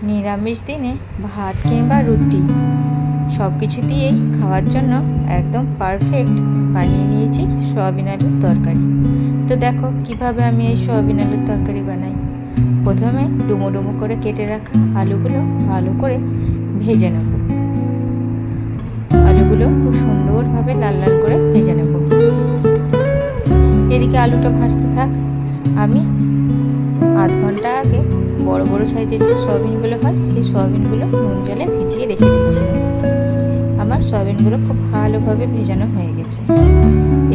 নিরামিষ দিনে ভাত কিংবা রুটি সব কিছু দিয়েই খাওয়ার জন্য একদম পারফেক্ট বানিয়ে নিয়েছি সয়াবিন আলুর তরকারি। তো দেখো কিভাবে আমি এই সয়াবিন আলুর তরকারি বানাই। প্রথমে ডুমো ডুমো করে কেটে রাখা আলুগুলো ভালো করে ভেজে নেব। আলুগুলো খুব সুন্দরভাবে লাল লাল করে ভেজে নেব। এদিকে আলুটা ভাজতে থাক। আমি আধ ঘন্টা আগে বড় বড় সাইজের যে সয়াবিনগুলো হয় সেই সয়াবিনগুলো নুন জলে ভিজিয়ে রেখে দিয়েছিলাম। আমার সয়াবিনগুলো খুব ভালোভাবে ভেজানো হয়ে গেছে।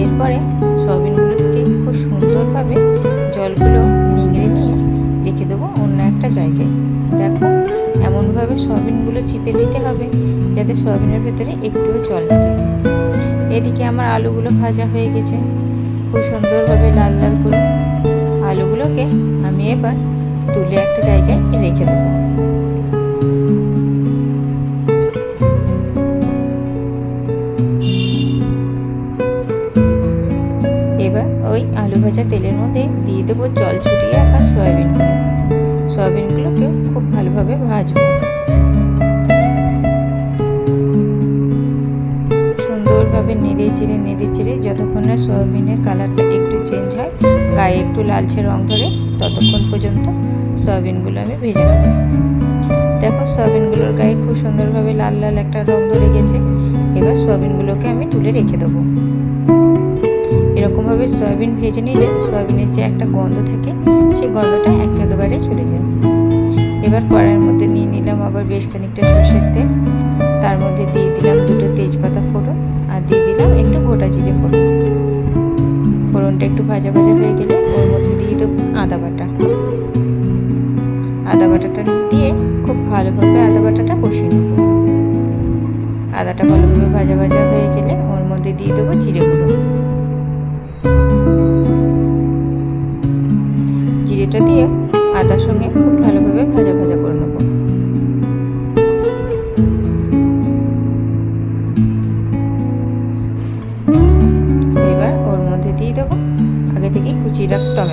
এরপরে সয়াবিনগুলোকে খুব সুন্দরভাবে জলগুলো নিংড়ে নিয়ে রেখে দেবো অন্য একটা জায়গায়। দেখো এমনভাবে সয়াবিনগুলো চিপে দিতে হবে যাতে সয়াবিনের ভেতরে একটুও জল না থাকে। এদিকে আমার আলুগুলো ভাজা হয়ে গেছে খুব সুন্দরভাবে লাল লাল করে। আলুগুলোকে আমি এবার তুলে একটা জায়গায় রেখে দেবো। এবার ওই আলু ভাজা তেলের মধ্যে দিয়ে দেবো জল ছুটিয়ে রাখা সয়াবিনগুলোকে খুব ভালোভাবে ভাজবো। সুন্দরভাবে নেড়ে চেড়ে যতক্ষণ না সয়াবিনের কালারটা একটু চেঞ্জ হয়, গায়ে একটু লালচে রং ধরে, ততক্ষণ পর্যন্ত সয়াবিনগুলো আমি ভেজে নেব। দেখো সয়াবিনগুলোর গায়ে খুব সুন্দরভাবে লাল লাল একটা রং ধরে গেছে। এবার সয়াবিনগুলোকে আমি তুলে রেখে দেবো। এরকমভাবে সয়াবিন ভেজে নিলে সয়াবিনের যে একটা গন্ধ থাকে সেই গন্ধটা একেবারে চলে যায়। এবার কড়াইয়ের মধ্যে নিয়ে নিলাম আবার বেশ খানিকটা সরষের তেল। তার মধ্যে দিয়ে দিলাম দুটো তেজপাতা ফোড়ন আর দিয়ে দিলাম একটু গোটা জিরে ফোড়ন। ফোড়নটা একটু ভাজা ভাজা হয়ে গেলে ওর মধ্যে দিয়ে দেবো আদা বাটাটা দিয়ে খুব ভালোভাবে আদা বাটাটা কষিয়ে নেব। আদাটা ভালোভাবে ভাজা ভাজা হয়ে গেলে ওর মধ্যে দিয়ে দেবো জিরে গুঁড়ো। জিরেটা দিয়ে আদার সঙ্গে খুব ভালোভাবে ভাজা ভাজা করে নেব। এবার ওর মধ্যে দিয়ে দেবো আগে থেকে কুচিয়ে রাখা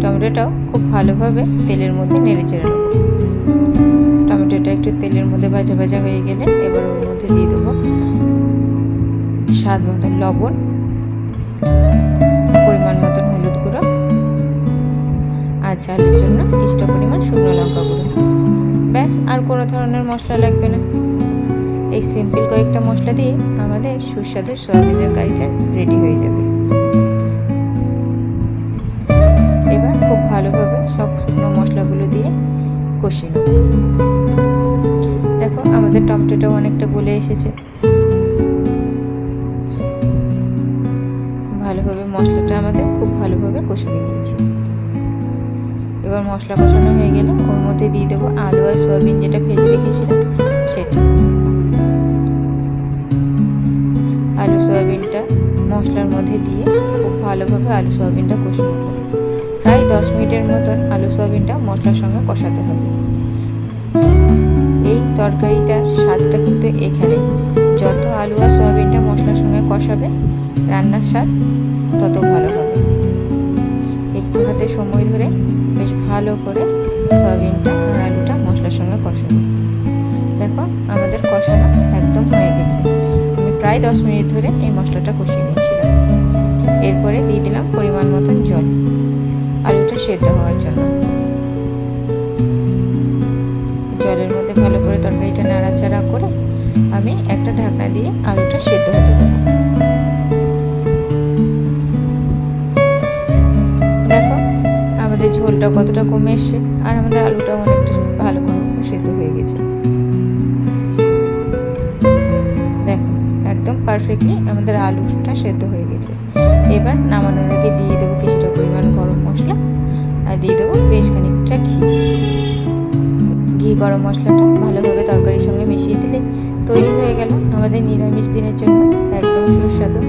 টমেটোটাও খুব ভালোভাবে তেলের মধ্যে নেড়ে চেড়ে নেব। টমেটোটা একটু তেলের মধ্যে ভাজা ভাজা হয়ে গেলে এবার ওর মধ্যে দিয়ে দেবো স্বাদ মতন লবণ, পরিমাণ মতন হলুদ গুঁড়ো আর ঝালের জন্য কিছুটা পরিমাণ শুকনো লঙ্কা গুঁড়ো। ব্যাস, আর কোনো ধরনের মশলা লাগবে না। এই সিম্পল কয়েকটা মশলা দিয়ে আমাদের সুস্বাদু সয়াবিনের কারিটা রেডি হয়ে যাবে। এবার খুব ভালোভাবে সব শুকনো মশলাগুলো দিয়ে কষিয়ে নেব। দেখো আমাদের টমেটোটাও অনেকটা গলে এসেছে। ভালোভাবে মশলাটা আমাদের খুব ভালোভাবে কষিয়ে নিয়েছি। এবার মশলা কষানো হয়ে গেলে ওর মধ্যে দিয়ে দেবো আলু আর সয়াবিন যেটা ভেজে রেখেছিলাম সেটা। আলু সয়াবিনটা মশলার মধ্যে দিয়ে খুব ভালোভাবে আলু সয়াবিনটা কষিয়ে নেব। প্রায় 10 মিনিটের মতন আলু সয়াবিনটা মশলার সঙ্গে কষাতে হবে। এই তরকারিটার স্বাদটা কিন্তু এখানে যত আলু আর সয়াবিনটা মশলার সঙ্গে কষাবে রান্নার স্বাদ তত ভালো হবে। একটু হাতে সময় ধরে বেশ ভালো করে সয়াবিনটা আর আলুটা মশলার সঙ্গে কষাবো। দেখো আমাদের কষানো একদম হয়ে গেছে। আমি প্রায় 10 মিনিট ধরে এই মশলাটা কষিয়ে নিয়েছিলাম। এরপরে দিয়ে দিলাম পরিমাণ মতন জল আলুটা সেদ্ধ হওয়ার জন্য। জলের মধ্যে ভালো করে তরকারিটা নাড়াচাড়া করে আমি একটা ঢাকনা দিয়ে আলুটা সেদ্ধ হতে দেবো। দেখো আমাদের ঝোলটা কতটা কমে এসছে আর আমাদের আলুটাও অনেকটা ভালো করে সেদ্ধ হয়ে গেছে। দেখো একদম পারফেক্টলি আমাদের আলুটা সেদ্ধ হয়ে গেছে। এবার নামানোর আগে দিয়ে দেবো কিছুটা পরিমাণ গরম মশলা আর দিয়ে দেবো বেশ খানিকটা ঘি। গরম মশলাটা ভালোভাবে তরকারির সঙ্গে মিশিয়ে দিলে তৈরি হয়ে গেল আমাদের নিরামিষ দিনের জন্য একদম সুস্বাদু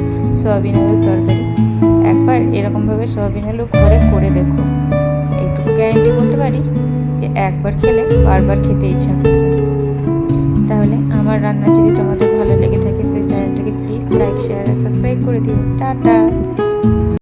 সয়াবিন আলুর তরকারি। একবার এরকমভাবে সয়াবিন আলু ঘরে করে দেখো, এইটুকু গ্যারেন্টি বলতে পারি যে একবার খেলে বারবার খেতে ইচ্ছা করবে। তাহলে আমার রান্না যদি তোমাদের ভালো লেগে থাকে তো চ্যানেলটাকে প্লিজ লাইক, শেয়ার আর সাবস্ক্রাইব করে দিও। টাটা।